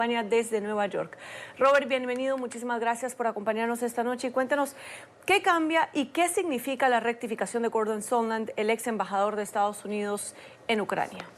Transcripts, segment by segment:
desde Nueva York. Robert, bienvenido, muchísimas gracias por acompañarnos esta noche y cuéntanos qué cambia y qué significa la rectificación de Gordon Sondland, el ex embajador de Estados Unidos en Ucrania.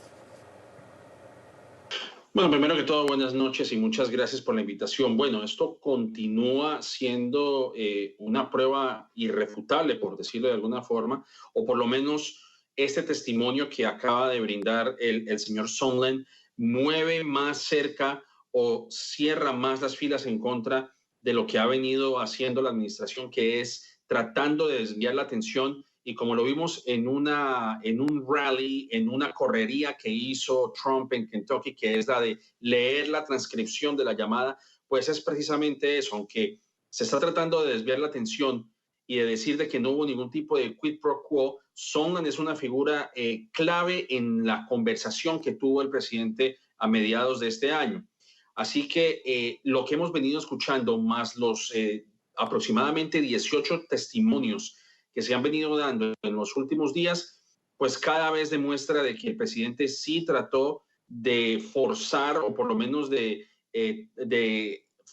Bueno, primero que todo, buenas noches y muchas gracias por la invitación. Bueno, esto continúa siendo una prueba irrefutable, por decirlo de alguna forma, o por lo menos este testimonio que acaba de brindar el señor Sondland mueve más cerca o cierra más las filas en contra de lo que ha venido haciendo la administración, que es tratando de desviar la atención. Y como lo vimos en un rally, en una correría que hizo Trump en Kentucky, que es la de leer la transcripción de la llamada, pues es precisamente eso. Aunque se está tratando de desviar la atención y de decir de que no hubo ningún tipo de quid pro quo, Sondland es una figura clave en la conversación que tuvo el presidente a mediados de este año. Así que lo que hemos venido escuchando, más los aproximadamente 18 testimonios que se han venido dando en los últimos días, pues cada vez demuestra de que el presidente sí trató de forzar, o por lo menos de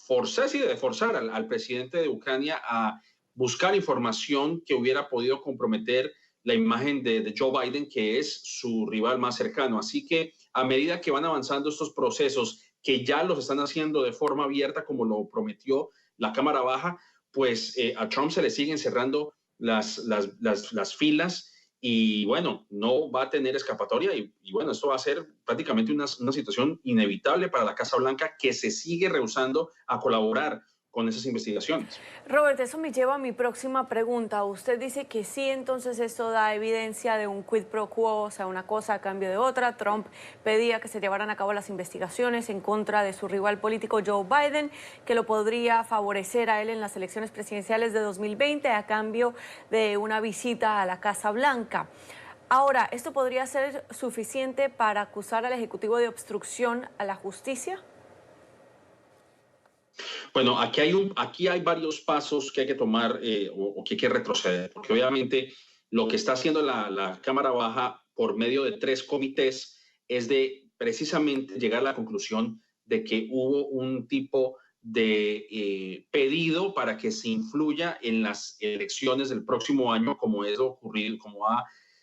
forzar al presidente de Ucrania a buscar información que hubiera podido comprometer la imagen de Joe Biden, que es su rival más cercano. Así que a medida que van avanzando estos procesos, que ya los están haciendo de forma abierta, como lo prometió la Cámara Baja, pues a Trump se le siguen cerrando las filas y bueno, no va a tener escapatoria y bueno, esto va a ser prácticamente una situación inevitable para la Casa Blanca, que se sigue rehusando a colaborar con esas investigaciones. Robert, eso me lleva a mi próxima pregunta. Usted dice que sí, entonces esto da evidencia de un quid pro quo, o sea, una cosa a cambio de otra. Trump pedía que se llevaran a cabo las investigaciones en contra de su rival político Joe Biden, que lo podría favorecer a él en las elecciones presidenciales de 2020 a cambio de una visita a la Casa Blanca. Ahora, ¿esto podría ser suficiente para acusar al Ejecutivo de obstrucción a la justicia? Bueno, aquí hay varios pasos que hay que tomar o que hay que retroceder, porque obviamente lo que está haciendo la Cámara Baja por medio de 3 comités es de precisamente llegar a la conclusión de que hubo un tipo de pedido para que se influya en las elecciones del próximo año, como es ocurrido,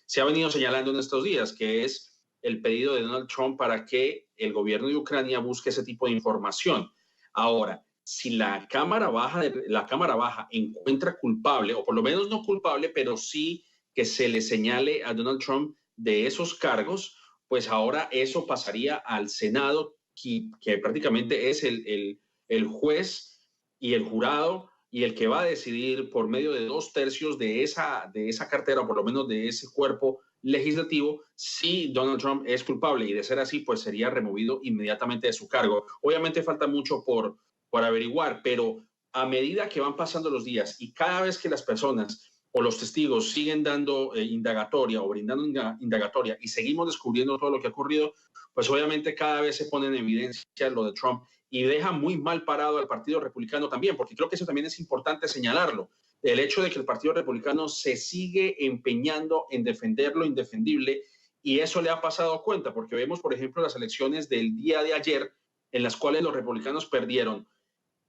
se ha venido señalando en estos días, que es el pedido de Donald Trump para que el gobierno de Ucrania busque ese tipo de información. Ahora, si la Cámara Baja encuentra culpable, o por lo menos no culpable, pero sí que se le señale a Donald Trump de esos cargos, pues ahora eso pasaría al Senado, que prácticamente es el juez y el jurado y el que va a decidir por medio de 2/3 de esa cartera, o por lo menos de ese cuerpo legislativo, si Donald Trump es culpable, y de ser así, pues sería removido inmediatamente de su cargo. Obviamente falta mucho por averiguar, pero a medida que van pasando los días y cada vez que las personas o los testigos siguen dando indagatoria o brindando indagatoria y seguimos descubriendo todo lo que ha ocurrido, pues obviamente cada vez se pone en evidencia lo de Trump y deja muy mal parado al Partido Republicano también, porque creo que eso también es importante señalarlo. El hecho de que el Partido Republicano se sigue empeñando en defender lo indefendible, y eso le ha pasado cuenta, porque vemos, por ejemplo, las elecciones del día de ayer, en las cuales los republicanos perdieron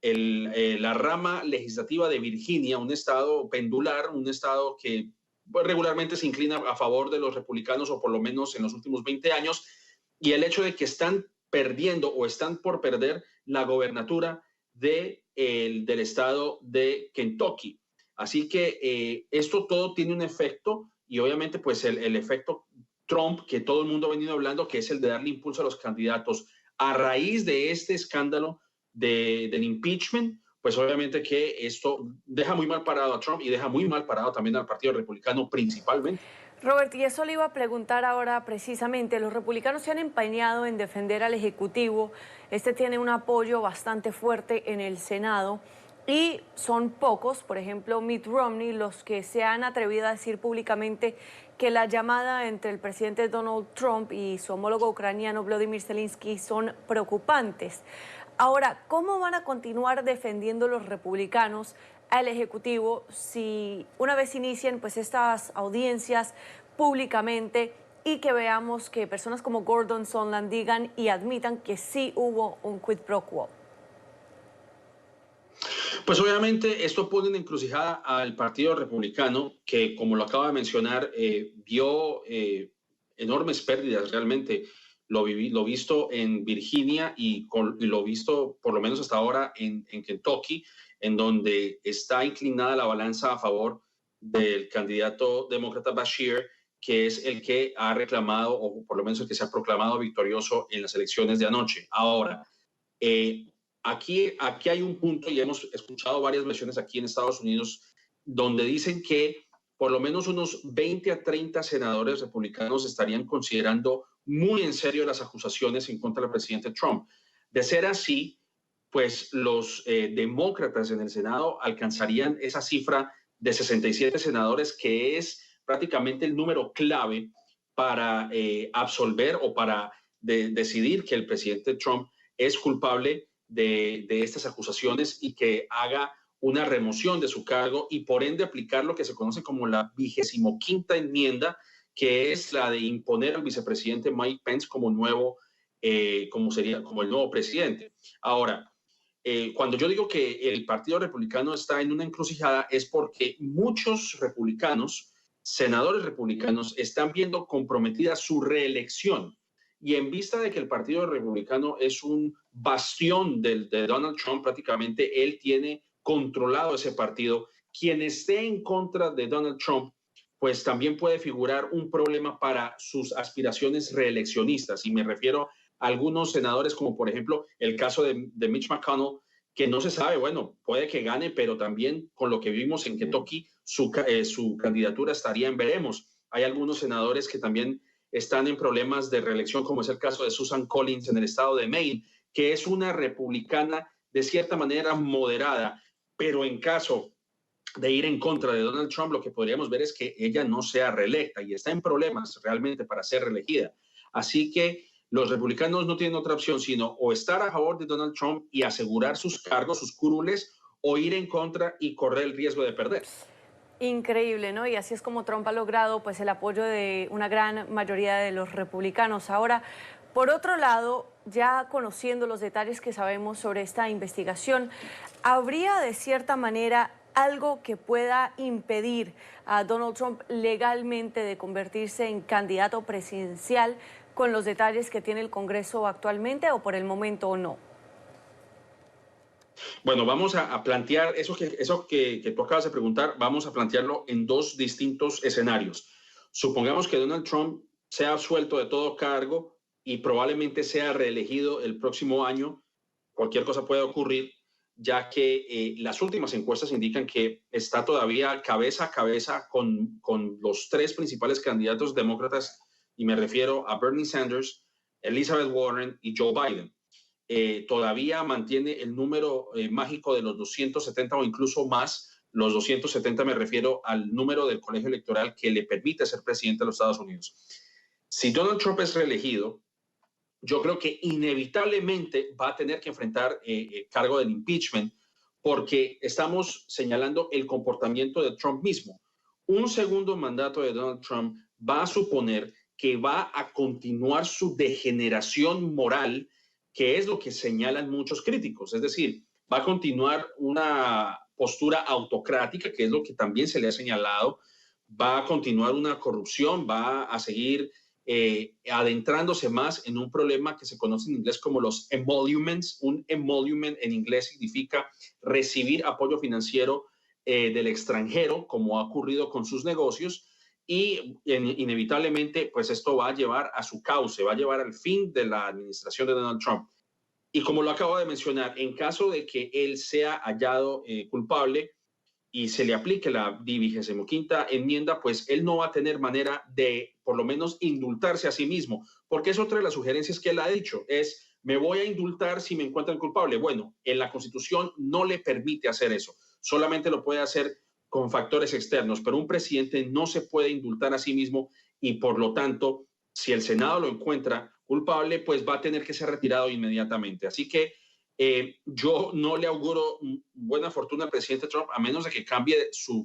la rama legislativa de Virginia, un estado pendular, un estado que pues, regularmente se inclina a favor de los republicanos, o por lo menos en los últimos 20 años, y el hecho de que están perdiendo o están por perder la gobernatura del estado de Kentucky. Así que esto todo tiene un efecto, y obviamente pues el efecto Trump, que todo el mundo ha venido hablando, que es el de darle impulso a los candidatos a raíz de este escándalo del impeachment, pues obviamente que esto deja muy mal parado a Trump y deja muy mal parado también al Partido Republicano principalmente. Robert, y eso le iba a preguntar ahora precisamente. Los republicanos se han empeñado en defender al Ejecutivo. Este tiene un apoyo bastante fuerte en el Senado y son pocos, por ejemplo, Mitt Romney, los que se han atrevido a decir públicamente que la llamada entre el presidente Donald Trump y su homólogo ucraniano Volodymyr Zelensky son preocupantes. Ahora, ¿cómo van a continuar defendiendo los republicanos al Ejecutivo si una vez inicien pues estas audiencias públicamente y que veamos que personas como Gordon Sondland digan y admitan que sí hubo un quid pro quo? Pues obviamente esto pone en encrucijada al Partido Republicano, que como lo acaba de mencionar, vio enormes pérdidas realmente. Lo visto en Virginia y lo visto por lo menos hasta ahora en Kentucky, en donde está inclinada la balanza a favor del candidato demócrata Bashir, que es el que ha reclamado, o por lo menos el que se ha proclamado victorioso en las elecciones de anoche. Ahora, eh, aquí hay un punto, y hemos escuchado varias versiones aquí en Estados Unidos, donde dicen que por lo menos unos 20 a 30 senadores republicanos estarían considerando muy en serio las acusaciones en contra del presidente Trump. De ser así, pues los demócratas en el Senado alcanzarían esa cifra de 67 senadores, que es prácticamente el número clave para absolver o para decidir que el presidente Trump es culpable de estas acusaciones y que haga una remoción de su cargo y por ende aplicar lo que se conoce como la 25ª enmienda, que es la de imponer al vicepresidente Mike Pence como como el nuevo presidente. Ahora, cuando yo digo que el Partido Republicano está en una encrucijada es porque muchos republicanos, senadores republicanos, están viendo comprometida su reelección. Y en vista de que el Partido Republicano es un bastión de Donald Trump, prácticamente él tiene controlado ese partido. Quien esté en contra de Donald Trump, pues también puede figurar un problema para sus aspiraciones reeleccionistas. Y me refiero a algunos senadores, como por ejemplo el caso de Mitch McConnell, que no se sabe, bueno, puede que gane, pero también con lo que vimos en Kentucky, su candidatura estaría en veremos. Hay algunos senadores que también están en problemas de reelección, como es el caso de Susan Collins en el estado de Maine, que es una republicana de cierta manera moderada, pero en caso de ir en contra de Donald Trump, lo que podríamos ver es que ella no sea reelecta y está en problemas realmente para ser reelegida. Así que los republicanos no tienen otra opción sino o estar a favor de Donald Trump y asegurar sus cargos, sus curules, o ir en contra y correr el riesgo de perder. Increíble, ¿no? Y así es como Trump ha logrado pues el apoyo de una gran mayoría de los republicanos. Ahora, por otro lado, ya conociendo los detalles que sabemos sobre esta investigación, ¿habría de cierta manera algo que pueda impedir a Donald Trump legalmente de convertirse en candidato presidencial con los detalles que tiene el Congreso actualmente o por el momento no? Bueno, vamos a plantear eso que tú acabas de preguntar, vamos a plantearlo en dos distintos escenarios. Supongamos que Donald Trump sea absuelto de todo cargo y probablemente sea reelegido el próximo año. Cualquier cosa puede ocurrir, ya que las últimas encuestas indican que está todavía cabeza a cabeza con los tres principales candidatos demócratas, y me refiero a Bernie Sanders, Elizabeth Warren y Joe Biden. Todavía mantiene el número mágico de los 270 o incluso más. Los 270 me refiero al número del colegio electoral que le permite ser presidente de los Estados Unidos. Si Donald Trump es reelegido, yo creo que inevitablemente va a tener que enfrentar cargo del impeachment, porque estamos señalando el comportamiento de Trump mismo. Un segundo mandato de Donald Trump va a suponer que va a continuar su degeneración moral, que es lo que señalan muchos críticos. Es decir, va a continuar una postura autocrática, que es lo que también se le ha señalado, va a continuar una corrupción, va a seguir adentrándose más en un problema que se conoce en inglés como los emoluments. Un emolument en inglés significa recibir apoyo financiero del extranjero, como ha ocurrido con sus negocios, y inevitablemente pues esto va a llevar a su cauce, va a llevar al fin de la administración de Donald Trump. Y como lo acabo de mencionar, en caso de que él sea hallado culpable y se le aplique la 25ª enmienda, pues él no va a tener manera de, por lo menos, indultarse a sí mismo, porque es otra de las sugerencias que él ha dicho, es, me voy a indultar si me encuentran culpable. Bueno, en la Constitución no le permite hacer eso, solamente lo puede hacer con factores externos, pero un presidente no se puede indultar a sí mismo y, por lo tanto, si el Senado lo encuentra culpable, pues va a tener que ser retirado inmediatamente. Así que yo no le auguro buena fortuna al presidente Trump, a menos de que cambie su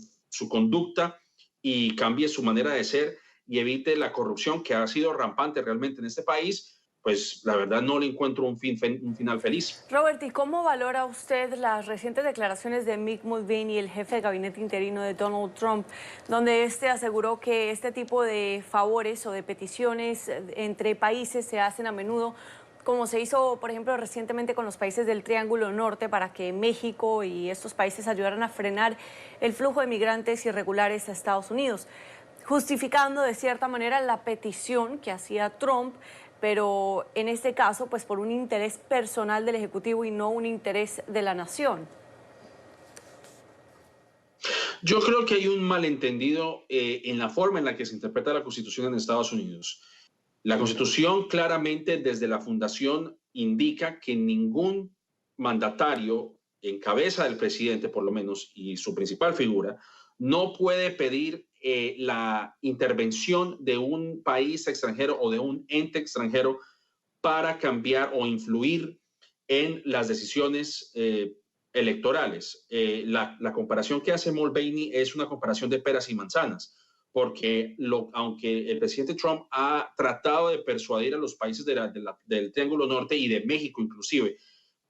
conducta y cambie su manera de ser. y evite la corrupción que ha sido rampante realmente en este país, pues la verdad no le encuentro un final feliz. Robert, ¿y cómo valora usted las recientes declaraciones de Mick Mulvaney, el jefe de gabinete interino de Donald Trump, donde este aseguró que este tipo de favores o de peticiones entre países se hacen a menudo, como se hizo, por ejemplo, recientemente con los países del Triángulo Norte para que México y estos países ayudaran a frenar el flujo de migrantes irregulares a Estados Unidos, justificando de cierta manera la petición que hacía Trump, pero en este caso, pues por un interés personal del Ejecutivo y no un interés de la nación? Yo creo que hay un malentendido en la forma en la que se interpreta la Constitución en Estados Unidos. La Constitución claramente desde la fundación indica que ningún mandatario en cabeza del presidente, por lo menos, y su principal figura, no puede pedir la intervención de un país extranjero o de un ente extranjero para cambiar o influir en las decisiones electorales. La comparación que hace Mulvaney es una comparación de peras y manzanas, porque aunque el presidente Trump ha tratado de persuadir a los países del Triángulo Norte y de México inclusive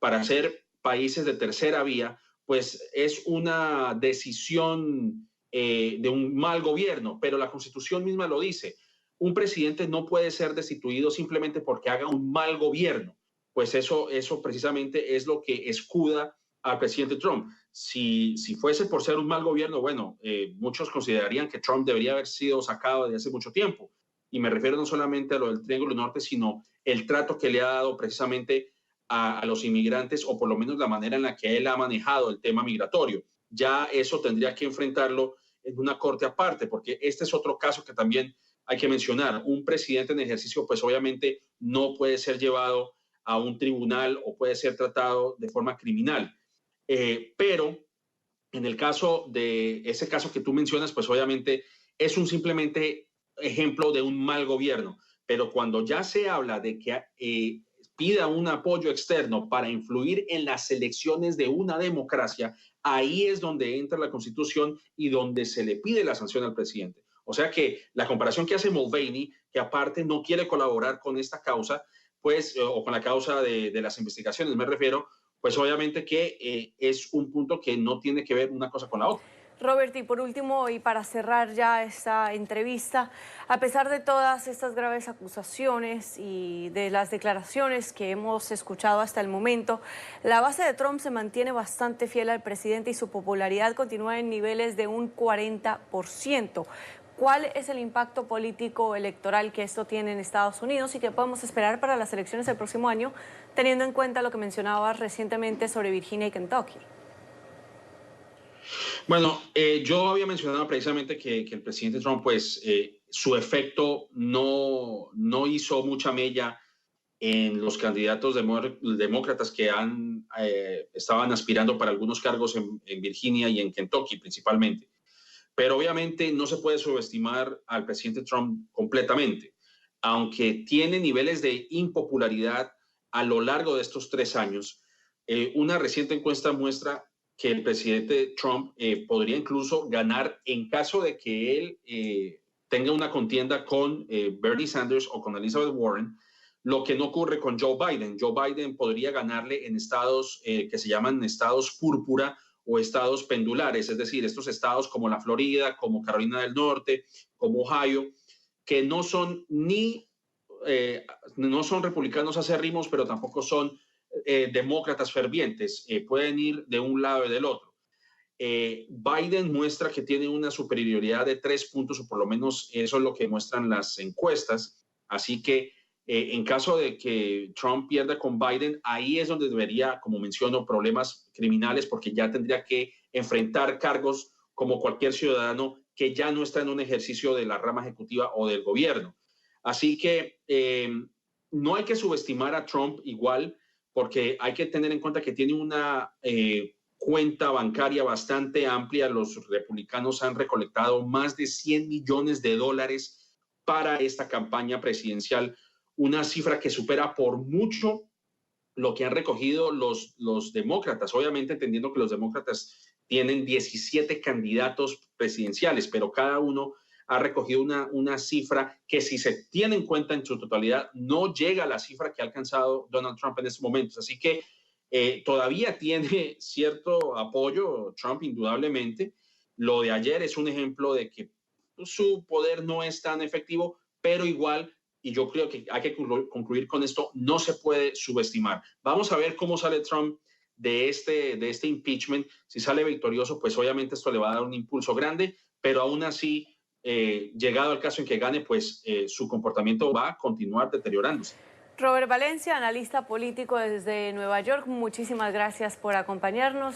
para ser países de tercera vía, pues es una decisión de un mal gobierno, pero la Constitución misma lo dice. Un presidente no puede ser destituido simplemente porque haga un mal gobierno. Pues eso precisamente es lo que escuda al presidente Trump. Si fuese por ser un mal gobierno, bueno, muchos considerarían que Trump debería haber sido sacado desde hace mucho tiempo. Y me refiero no solamente a lo del Triángulo Norte, sino el trato que le ha dado precisamente a los inmigrantes, o por lo menos la manera en la que él ha manejado el tema migratorio. Ya eso tendría que enfrentarlo en una corte aparte, porque este es otro caso que también hay que mencionar. Un presidente en ejercicio, pues obviamente no puede ser llevado a un tribunal o puede ser tratado de forma criminal. Pero en el caso de ese caso que tú mencionas, pues obviamente es un simplemente ejemplo de un mal gobierno. Pero cuando ya se habla de que pida un apoyo externo para influir en las elecciones de una democracia, ahí es donde entra la Constitución y donde se le pide la sanción al presidente. O sea que la comparación que hace Mulvaney, que aparte no quiere colaborar con esta causa, pues, o con la causa de las investigaciones, me refiero, pues obviamente que es un punto que no tiene que ver una cosa con la otra. Robert, y por último, y para cerrar ya esta entrevista, a pesar de todas estas graves acusaciones y de las declaraciones que hemos escuchado hasta el momento, la base de Trump se mantiene bastante fiel al presidente y su popularidad continúa en niveles de un 40%. ¿Cuál es el impacto político electoral que esto tiene en Estados Unidos y qué podemos esperar para las elecciones del próximo año, teniendo en cuenta lo que mencionabas recientemente sobre Virginia y Kentucky? Bueno, yo había mencionado precisamente que el presidente Trump, pues su efecto no hizo mucha mella en los candidatos demócratas que estaban aspirando para algunos cargos en Virginia y en Kentucky principalmente. Pero obviamente no se puede subestimar al presidente Trump completamente, aunque tiene niveles de impopularidad a lo largo de estos 3 años. Una reciente encuesta muestra que el presidente Trump podría incluso ganar en caso de que él tenga una contienda con Bernie Sanders o con Elizabeth Warren, lo que no ocurre con Joe Biden. Joe Biden podría ganarle en estados que se llaman estados púrpura o estados pendulares, es decir, estos estados como la Florida, como Carolina del Norte, como Ohio, que no son republicanos acérrimos, pero tampoco son demócratas fervientes, pueden ir de un lado y del otro. Biden muestra que tiene una superioridad de 3 puntos, o por lo menos eso es lo que muestran las encuestas, así que en caso de que Trump pierda con Biden, ahí es donde debería, como menciono, problemas criminales, porque ya tendría que enfrentar cargos como cualquier ciudadano que ya no está en un ejercicio de la rama ejecutiva o del gobierno. Así que no hay que subestimar a Trump igual, porque hay que tener en cuenta que tiene una cuenta bancaria bastante amplia. Los republicanos han recolectado más de $100 millones para esta campaña presidencial, una cifra que supera por mucho lo que han recogido los demócratas, obviamente entendiendo que los demócratas tienen 17 candidatos presidenciales, pero cada uno ha recogido una cifra que, si se tiene en cuenta en su totalidad, no llega a la cifra que ha alcanzado Donald Trump en estos momentos. Así que todavía tiene cierto apoyo Trump, indudablemente. Lo de ayer es un ejemplo de que su poder no es tan efectivo, pero igual, y yo creo que hay que concluir con esto, no se puede subestimar. Vamos a ver cómo sale Trump de este impeachment. Si sale victorioso, pues obviamente esto le va a dar un impulso grande, pero aún así, llegado al caso en que gane, pues su comportamiento va a continuar deteriorándose. Robert Valencia, analista político desde Nueva York, muchísimas gracias por acompañarnos.